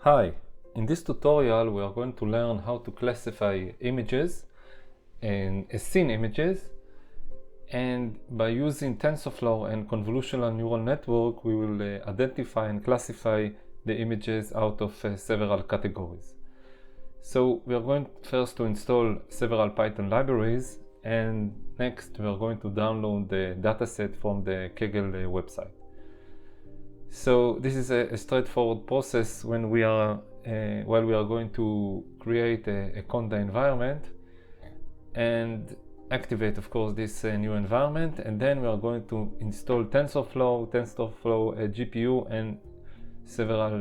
Hi, in this tutorial we are going to learn how to classify images and scene images, and by using TensorFlow and convolutional neural network we will identify and classify the images out of several categories. So we are going first to install several Python libraries, and next we are going to download the dataset from the Kaggle website. So this is a straightforward process when we are while we are going to create a conda environment and activate, of course, this new environment, and then we are going to install TensorFlow GPU, and several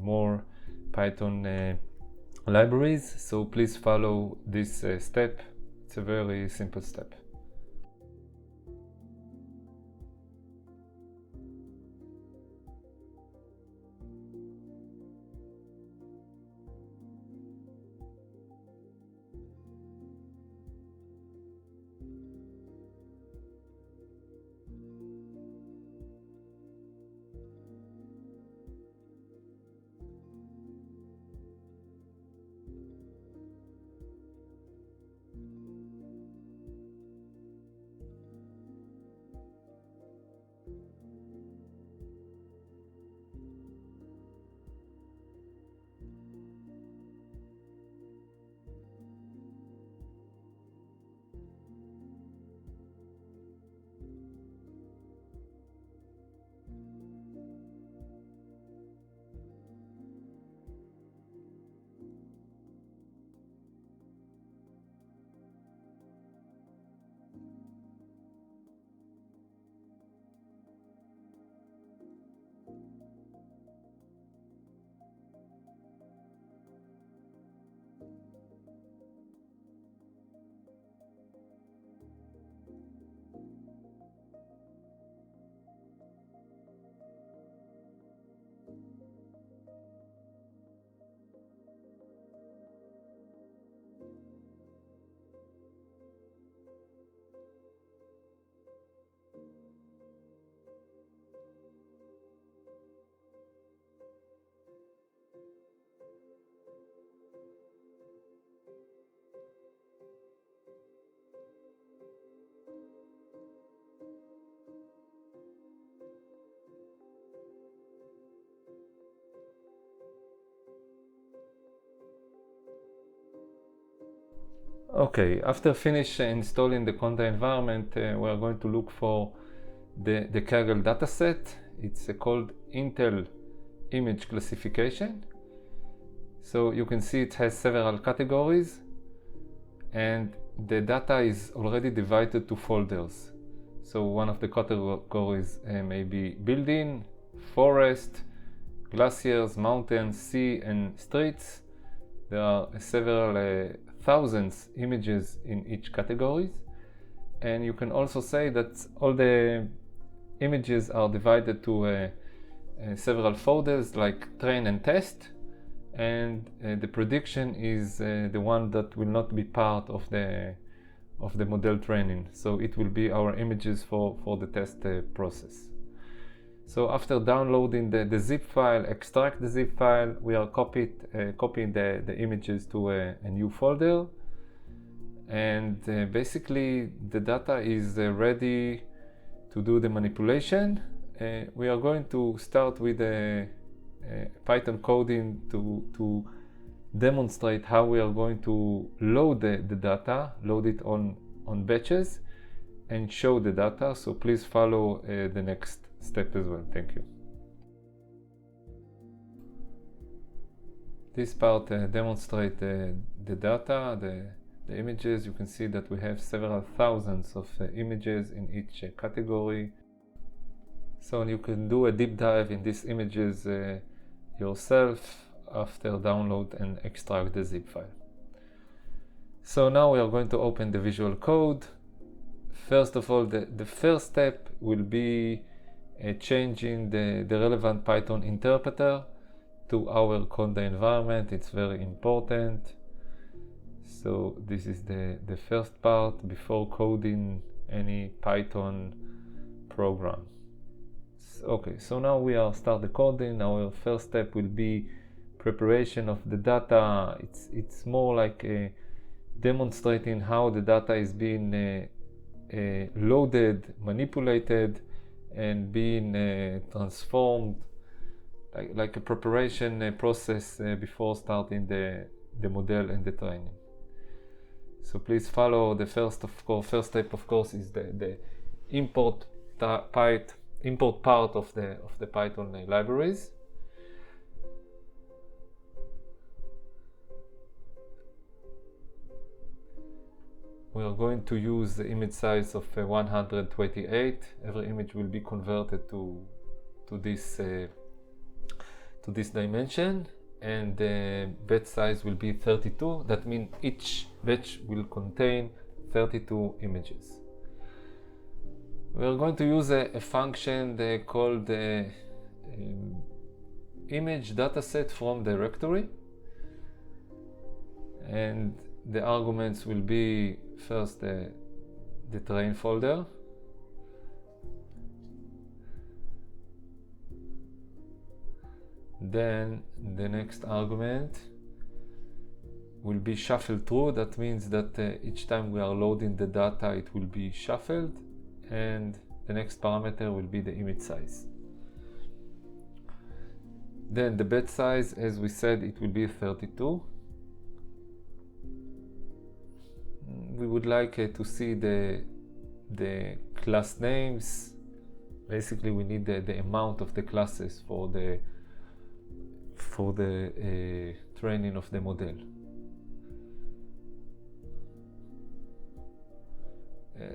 more Python libraries. So please follow this step. It's a very simple step. Okay, after finish installing the conda environment, we are going to look for the Kaggle dataset. It's called Intel Image Classification. So you can see it has several categories, and the data is already divided to folders. So one of the categories may be building, forest, glaciers, mountains, sea, and streets. There are several thousands images in each category, and you can also say that all the images are divided to several folders like train and test, and the prediction is the one that will not be part of the model training, so it will be our images for the test process. So after downloading the zip file, extract the zip file, we are copying the images to a new folder, and basically the data is ready to do the manipulation. We are going to start with a Python coding to demonstrate how we are going to load the data, load it on batches, and show the data. So please follow the next step as well. Thank you. This part demonstrates the data, the images. You can see that we have several thousands of images in each category. So you can do a deep dive in these images yourself after download and extract the zip file. So now we are going to open the Visual Code. First of all, the first step will be changing the relevant Python interpreter to our conda environment. It's very important. So this is the first part before coding any Python program. Okay, so now we are start the coding. Our first step will be preparation of the data. It's more like demonstrating how the data is being loaded, manipulated, and being transformed, like a preparation process before starting the model and the training. So please follow the first step, of course, is the import part of the Python libraries. We are going to use the image size of 128. Every image will be converted to this dimension, and the batch size will be 32. That means each batch will contain 32 images. We are going to use a function called image dataset from directory, and the arguments will be first the train folder, then the next argument will be shuffled through. That means that each time we are loading the data, it will be shuffled, and the next parameter will be the image size. Then the batch size, as we said, it will be 32. We would like to see the class names. Basically, we need the amount of the classes for the training of the model.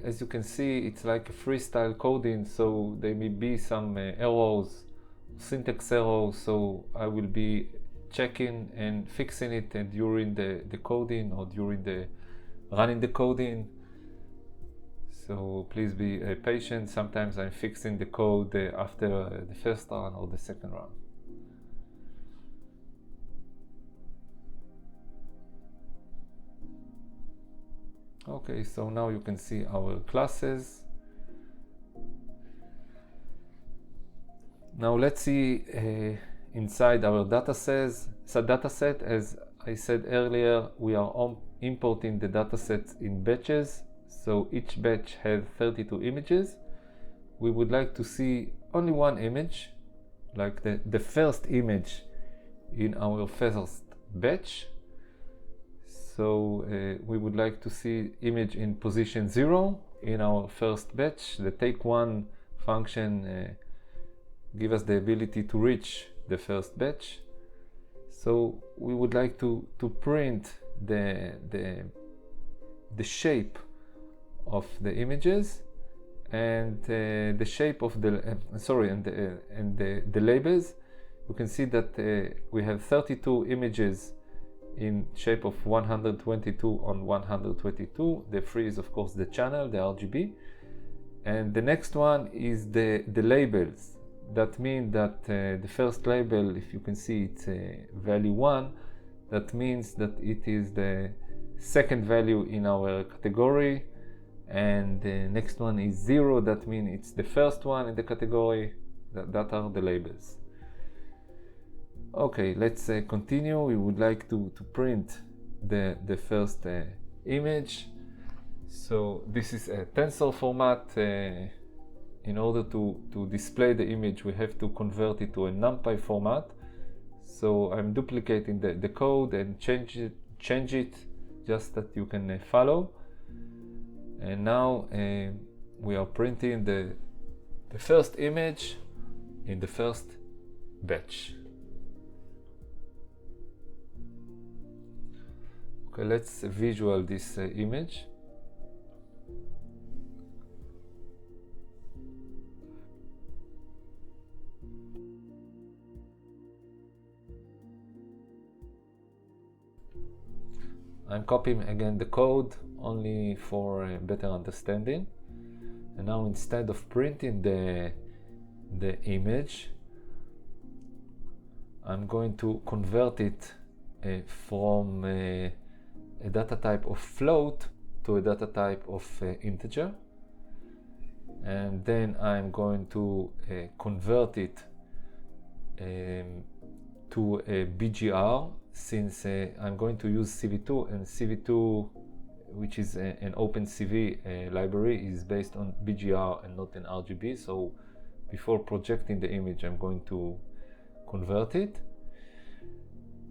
As you can see, it's like a freestyle coding, so there may be some errors, syntax errors, so I will be checking and fixing it during the coding or during the running the coding. So please be patient. Sometimes I'm fixing the code after the first run or the second run. Okay, so now you can see our classes. Now let's see inside our dataset. As I said earlier, we are importing the datasets in batches. So each batch has 32 images. We would like to see only one image, like the first image in our first batch. So we would like to see image in position 0 in our first batch. The take one function gives us the ability to reach the first batch. So we would like to print the shape of the images and the shape of the the labels. You can see that we have 32 images in shape of 122 on 122. The free is of course the channel, the RGB, and the next one is the labels. That means that the first label, if you can see, it's value 1. That means that it is the second value in our category, and the next one is 0. That means it's the first one in the category. That are the labels. Okay, let's continue. We would like to print the first image. So this is a tensor format. In order to display the image, we have to convert it to a NumPy format. So I'm duplicating the code and change it just that you can follow. And now we are printing the first image in the first batch. Okay, let's visual this image. I'm copying again the code only for better understanding. And now instead of printing the image, I'm going to convert it from a data type of float to a data type of integer. And then I'm going to convert it to a BGR, since I'm going to use CV2, and CV2, which is an OpenCV library, is based on BGR and not an RGB. So before projecting the image, I'm going to convert it.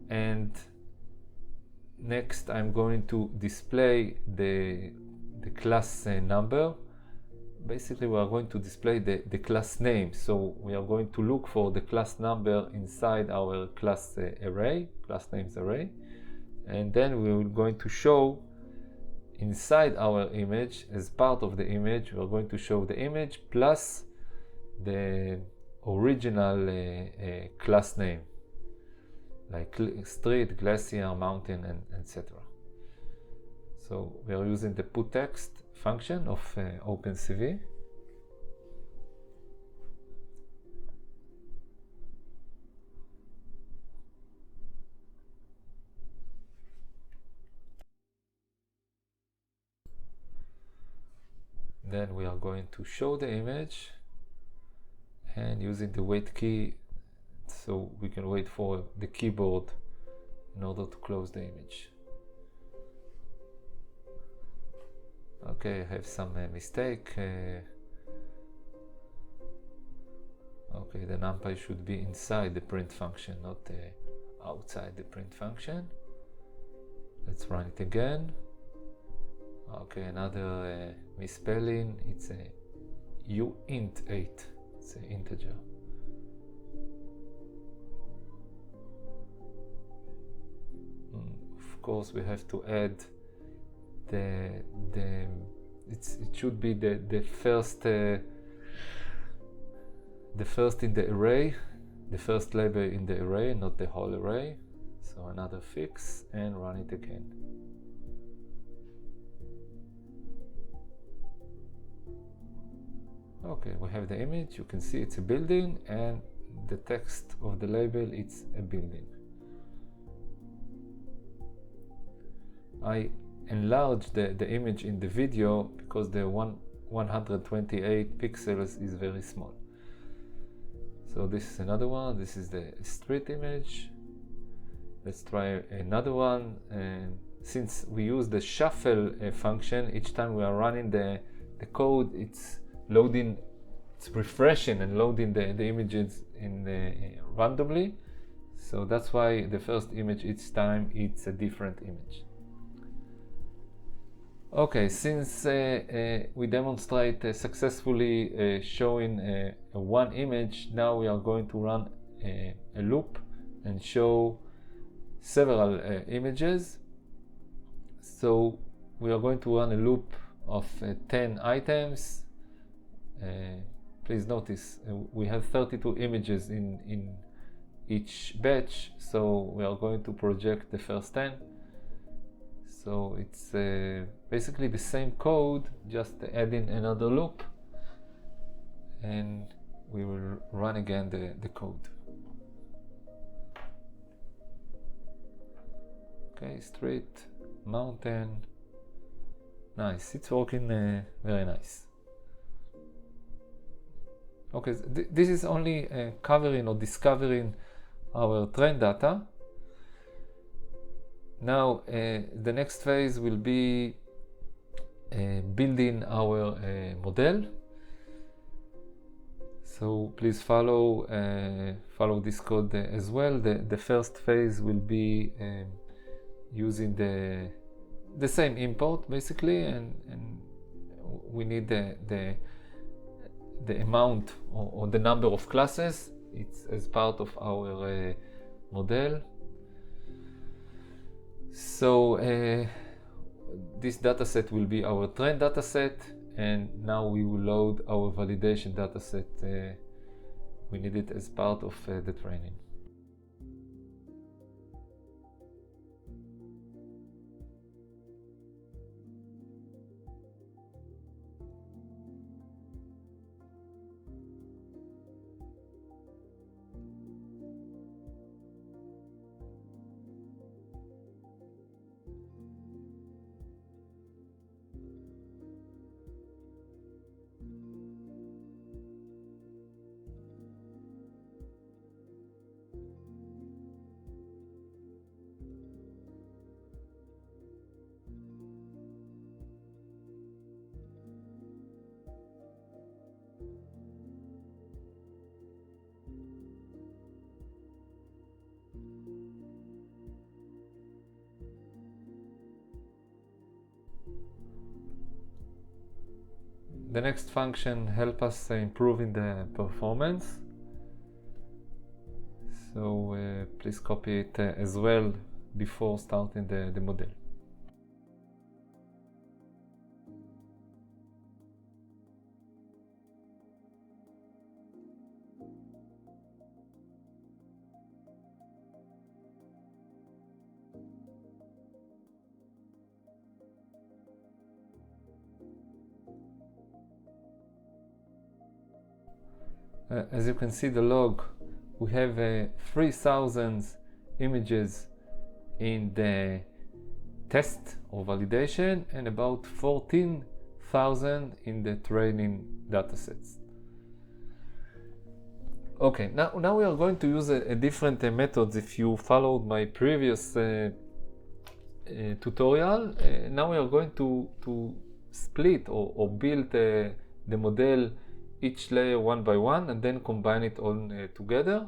And next, I'm going to display the class number. Basically, we are going to display the class name. So we are going to look for the class number inside our class array, class names array. And then we are going to show inside our image, as part of the image, we are going to show the image plus the original class name, like street, glacier, mountain, and etc. So we are using the putText function of OpenCV. Then we are going to show the image, and using the wait key, so we can wait for the keyboard in order to close the image. Okay, I have some mistake. Okay, the numpy should be inside the print function, not outside the print function. Let's run it again. Okay, another misspelling. It's a uint8. It's an integer. Of course, we have to add it should be the first in the array, the first label in the array, not the whole array. So another fix, and run it again. Okay, we have the image. You can see it's a building, and the text of the label, it's a building. I enlarge the image in the video because the 128 pixels is very small. So this is another one. This is the street image. Let's try another one. And since we use the shuffle function, each time we are running the code, it's loading, it's refreshing and loading the images randomly. So that's why the first image each time it's a different image. Okay, since we demonstrate successfully showing one image, now we are going to run a loop and show several images. So we are going to run a loop of 10 items. Please notice we have 32 images in each batch, so we are going to project the first 10. So it's basically the same code, just adding another loop, and we will run again the code. Okay, street, mountain. Nice, it's working very nice. Okay, this is only covering or discovering our train data. Now the next phase will be building our model. So please follow this code as well. The first phase will be using the same import basically, and we need the amount or the number of classes. It's as part of our model. So this dataset will be our train dataset, and now we will load our validation dataset. We need it as part of the training. the next function help us improving the performance. So please copy it as well before starting the model. As you can see the log, we have 3,000 images in the test or validation and about 14,000 in the training datasets. Okay, now we are going to use a different methods. If you followed my previous tutorial, now we are going to split or build the model each layer one by one and then combine it all together.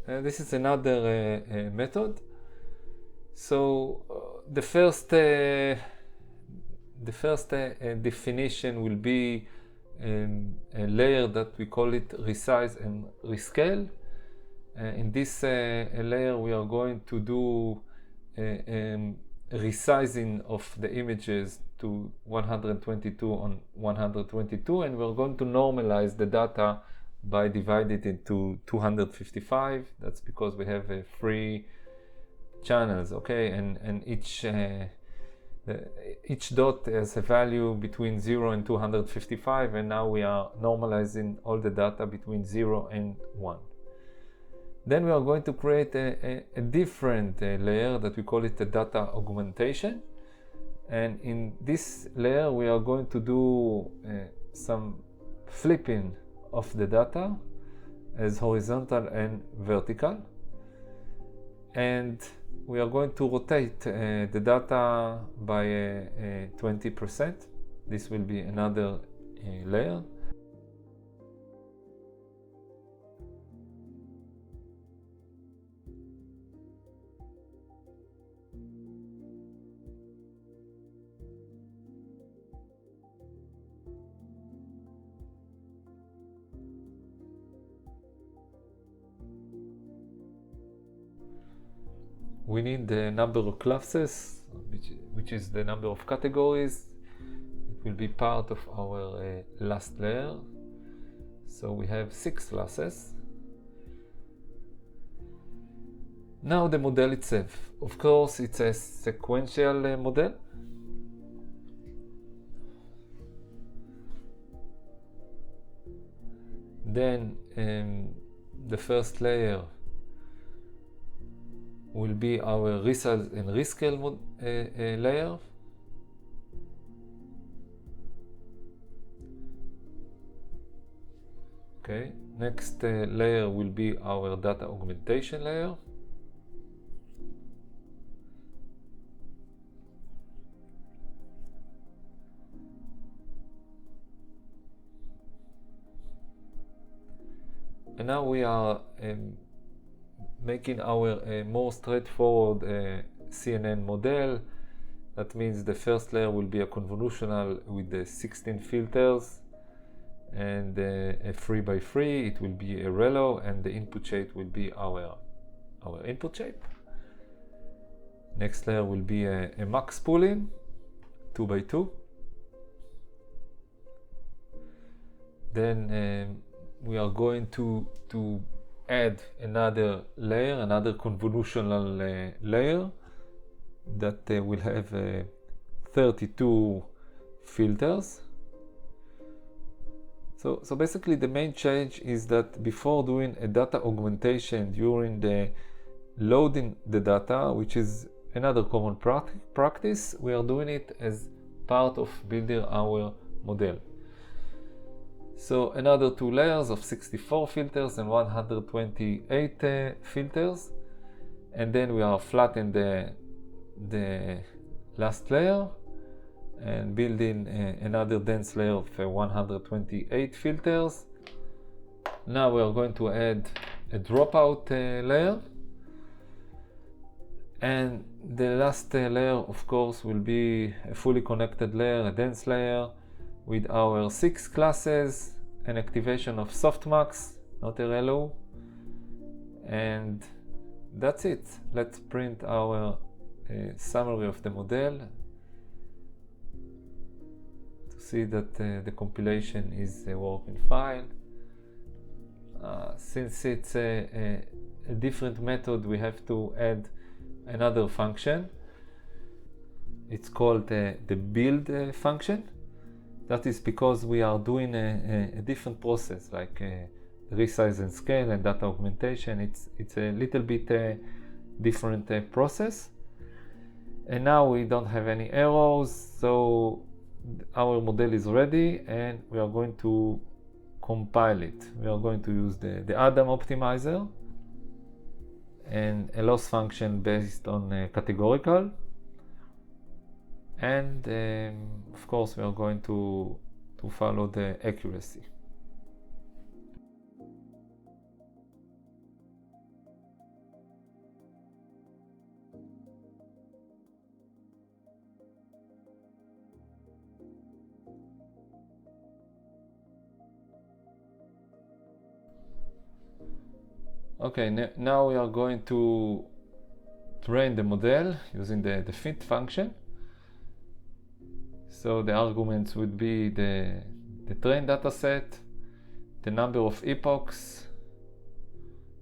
This is another method. So the first definition will be a layer that we call it resize and rescale. In this layer we are going to do resizing of the images to 122 on 122, and we're going to normalize the data by dividing it into 255. That's because we have 3 channels, okay, and each dot has a value between 0 and 255, and now we are normalizing all the data between 0 and 1. Then we are going to create a different layer that we call it the data augmentation. And in this layer we are going to do some flipping of the data as horizontal and vertical. And we are going to rotate the data by 20%. This will be another layer. We need the number of classes, which is the number of categories. It will be part of our last layer. So we have 6 classes. Now the model itself. Of course, it's a sequential model. Then the first layer will be our resize and rescale layer. Okay, next layer will be our data augmentation layer. And now we are making our more straightforward CNN model. That means the first layer will be a convolutional with the 16 filters and a 3x3. It will be a relo, and the input shape will be our input shape. Next layer will be a max pooling 2x2. Then we are going to add another layer, another convolutional layer that will have 32 filters. So basically the main change is that before doing a data augmentation during the loading the data, which is another common practice, we are doing it as part of building our model. So another 2 layers of 64 filters and 128 filters, and then we are flattening the last layer and building another dense layer of 128 filters. Now we are going to add a dropout layer, and the last layer of course will be a fully connected layer, a dense layer with our 6 classes, an activation of softmax, not a relu, and that's it. Let's print our summary of the model to see that the compilation is working fine. Since it's a different method, we have to add another function. It's called the build function. That is because we are doing a different process, like resize and scale and data augmentation. It's a little bit different process. And now we don't have any errors, so our model is ready and we are going to compile it. We are going to use the Adam optimizer and a loss function based on categorical. And of course we are going to follow the accuracy. Okay, now we are going to train the model using the Feit function. So the arguments would be the train dataset, the number of epochs.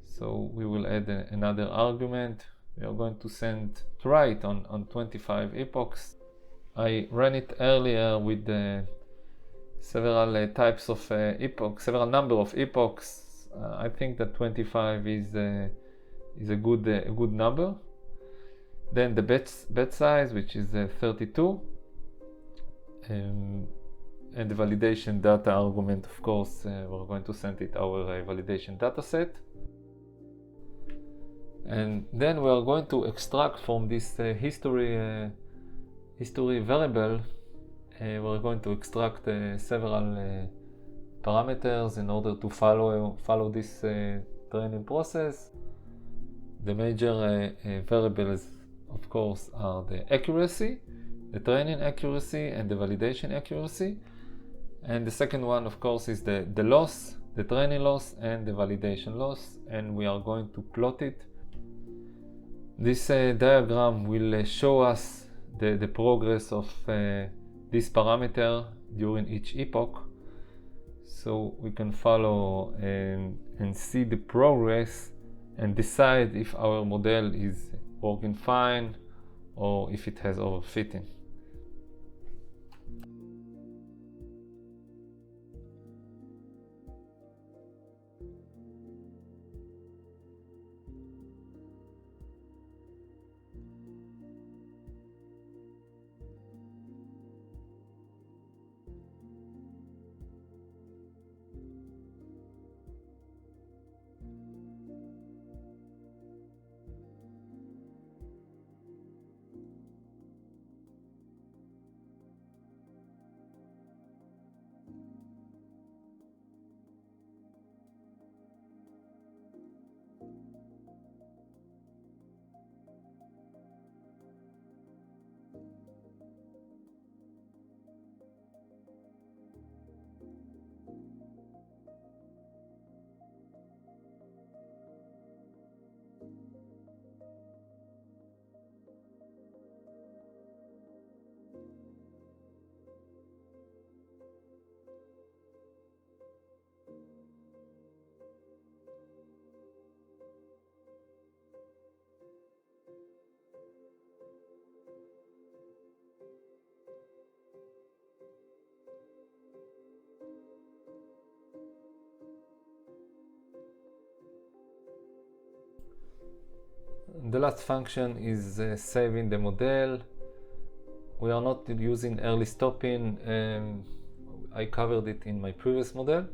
So we will add another argument. We are going to try it on 25 epochs. I ran it earlier with several types of epochs, several number of epochs. I think that 25 is a good number. Then the bet size, which is 32. And the validation data argument, of course, we're going to send it our validation dataset. And then we are going to extract from this history variable, we're going to extract several parameters in order to follow this training process. The major variables, of course, are the accuracy, the training accuracy and the validation accuracy. And the second one, of course, is the loss, the training loss and the validation loss, and we are going to plot it. This diagram will show us the progress of this parameter during each epoch, so we can follow and see the progress and decide if our model is working fine or if it has overfitting. The last function is saving the model. We are not using early stopping. I covered it in my previous model.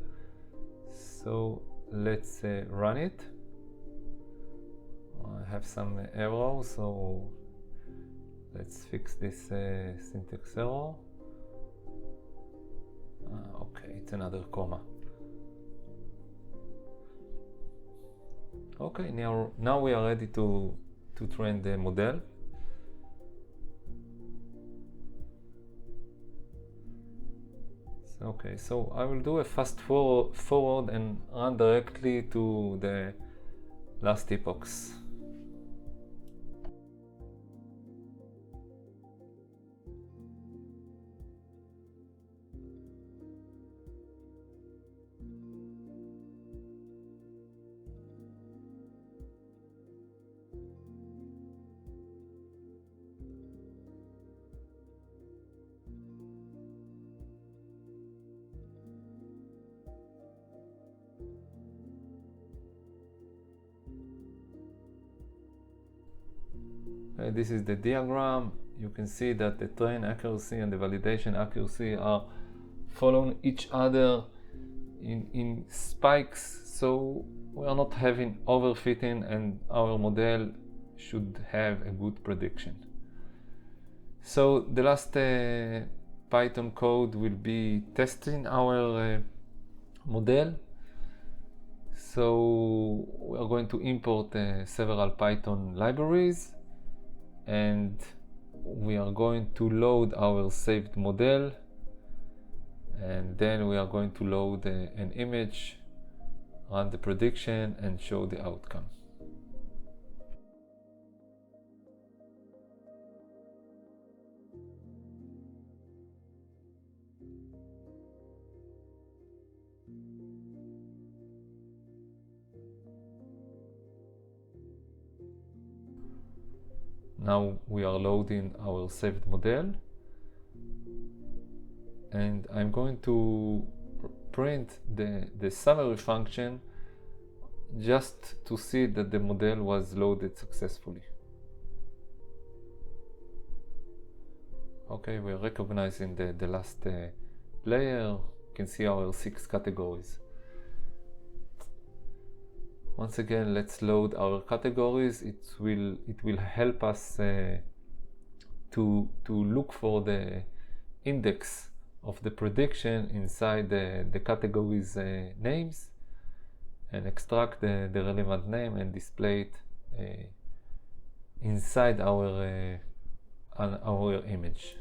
So let's run it. I have some errors, so let's fix this syntax error. Okay, it's another comma. Okay, now we are ready to train the model. Okay, so I will do a fast forward and run directly to the last epochs. This is the diagram. You can see that the train accuracy and the validation accuracy are following each other in spikes, so we are not having overfitting, and our model should have a good prediction. So the last Python code will be testing our model. So we are going to import several Python libraries, and we are going to load our saved model, and then we are going to load an image, run the prediction, and show the outcome. Now we are loading our saved model, and I'm going to print the summary function just to see that the model was loaded successfully. Okay, we're recognizing the last layer. You can see our 6 categories. Once again, let's load our categories. It will help us to look for the index of the prediction inside the categories names, and extract the relevant name and display it inside our image.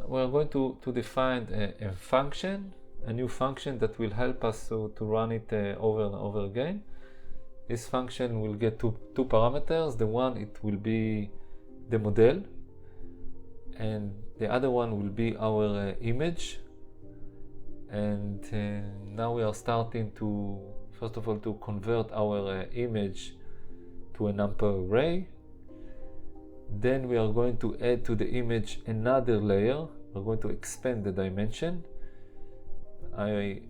We're going to define a function, a new function that will help us to run it over and over again. This function will get two parameters. The one, it will be the model, and the other one will be our image. And now we are starting to, first of all, to convert our image to a number array. Then we are going to add to the image another layer. We're going to expand the dimension. I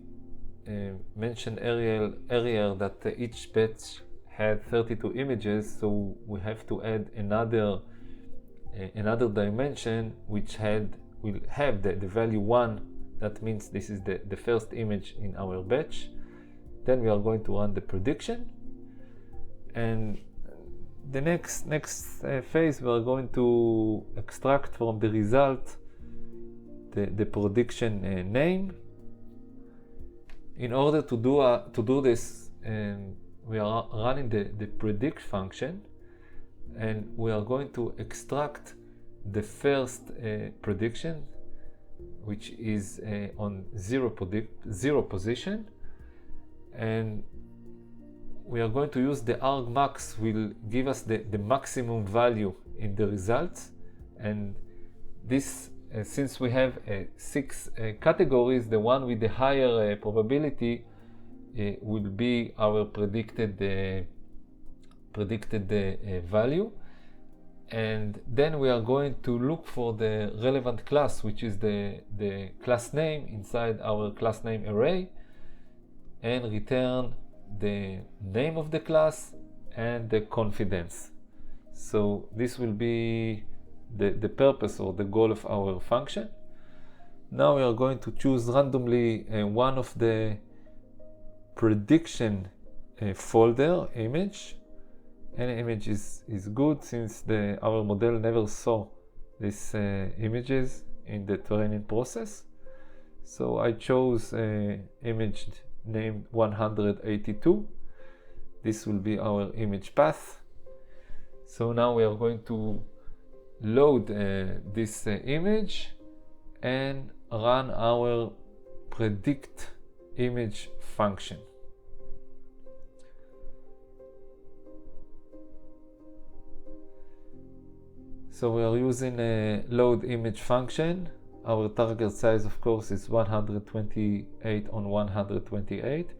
mentioned earlier that each batch had 32 images, so we have to add another dimension which will have the value 1. That means this is the first image in our batch. Then we are going to run the prediction, and the next phase, we are going to extract from the result the prediction name. In order to do this, we are running the predict function, and we are going to extract the first prediction, which is on zero position, and we are going to use the argmax, will give us the maximum value in the results. And this, since we have 6 categories, the one with the higher probability will be our predicted value. And then we are going to look for the relevant class, which is the class name inside our class name array, and return the name of the class and the confidence. So this will be the purpose or the goal of our function. Now we are going to choose randomly one of the prediction folder image. Any image is good, since our model never saw these images in the training process. So I chose image named 182. This will be our image path, So now we are going to load this image and run our predict image function. So we are using a load image function. Our target size, of course, is 128 on 128.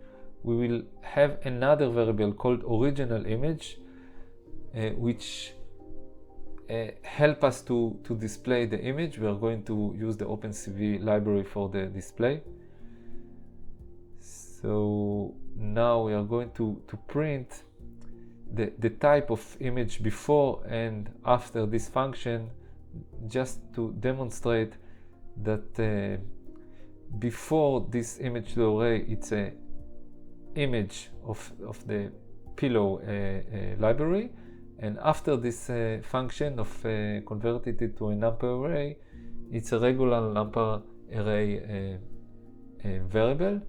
We will have another variable called original image, which help us to display the image. We are going to use the OpenCV library for the display. So now we are going to print the type of image before and after this function, just to demonstrate that before this image to array, it's a image of the pillow library, and after this function of converted it to a number array, it's a regular number array variable.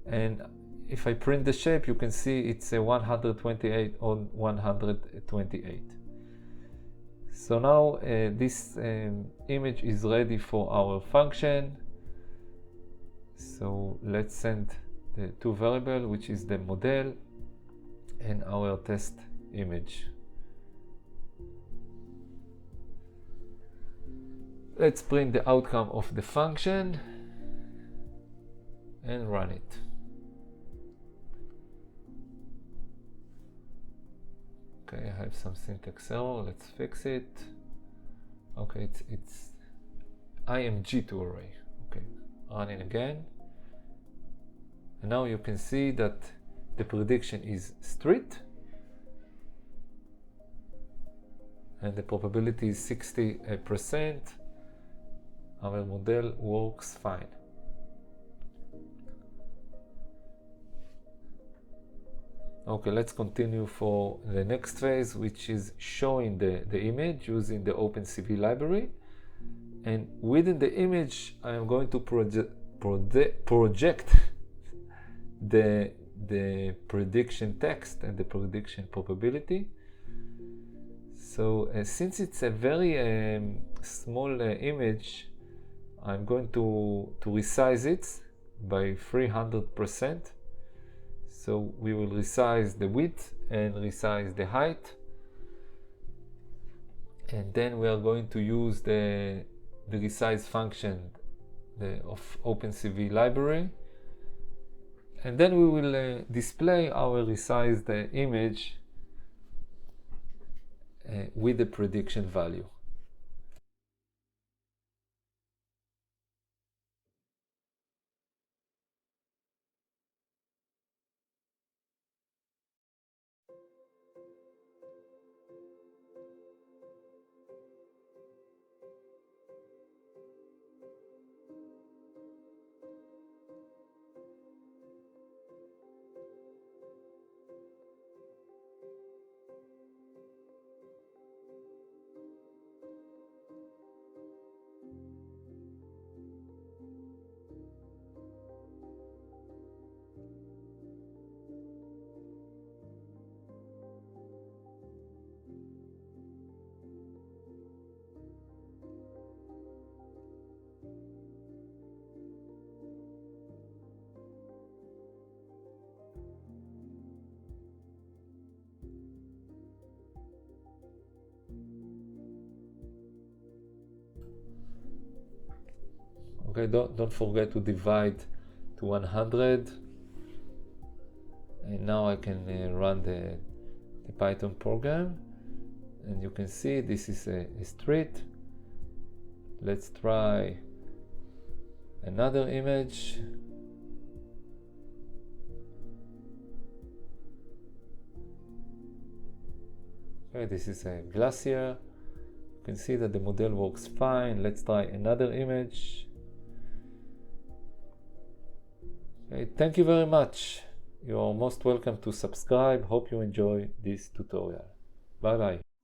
And if I print the shape, you can see it's a 128 on 128. So now this image is ready for our function. So let's send the two variables, which is the model and our test image. Let's print the outcome of the function and run it. Okay, I have some syntax error. Let's fix it. Okay, it's img to array. Okay, running again. And now you can see that the prediction is street, and the probability is 60%. Our model works fine. Okay, let's continue for the next phase, which is showing the image using the OpenCV library. And within the image, I am going to project the prediction text and the prediction probability. So since it's a very small image, I'm going to resize it by 300%. So we will resize the width and resize the height. And then we are going to use the resize function of OpenCV library. And then we will display our resized image with the prediction value. Okay, don't forget to divide to 100. And now I can run the Python program, and you can see this is a street. Let's try another image. Okay, this is a glacier. You can see that the model works fine. Let's try another image. Okay, thank you very much. You are most welcome to subscribe. Hope you enjoy this tutorial. Bye bye.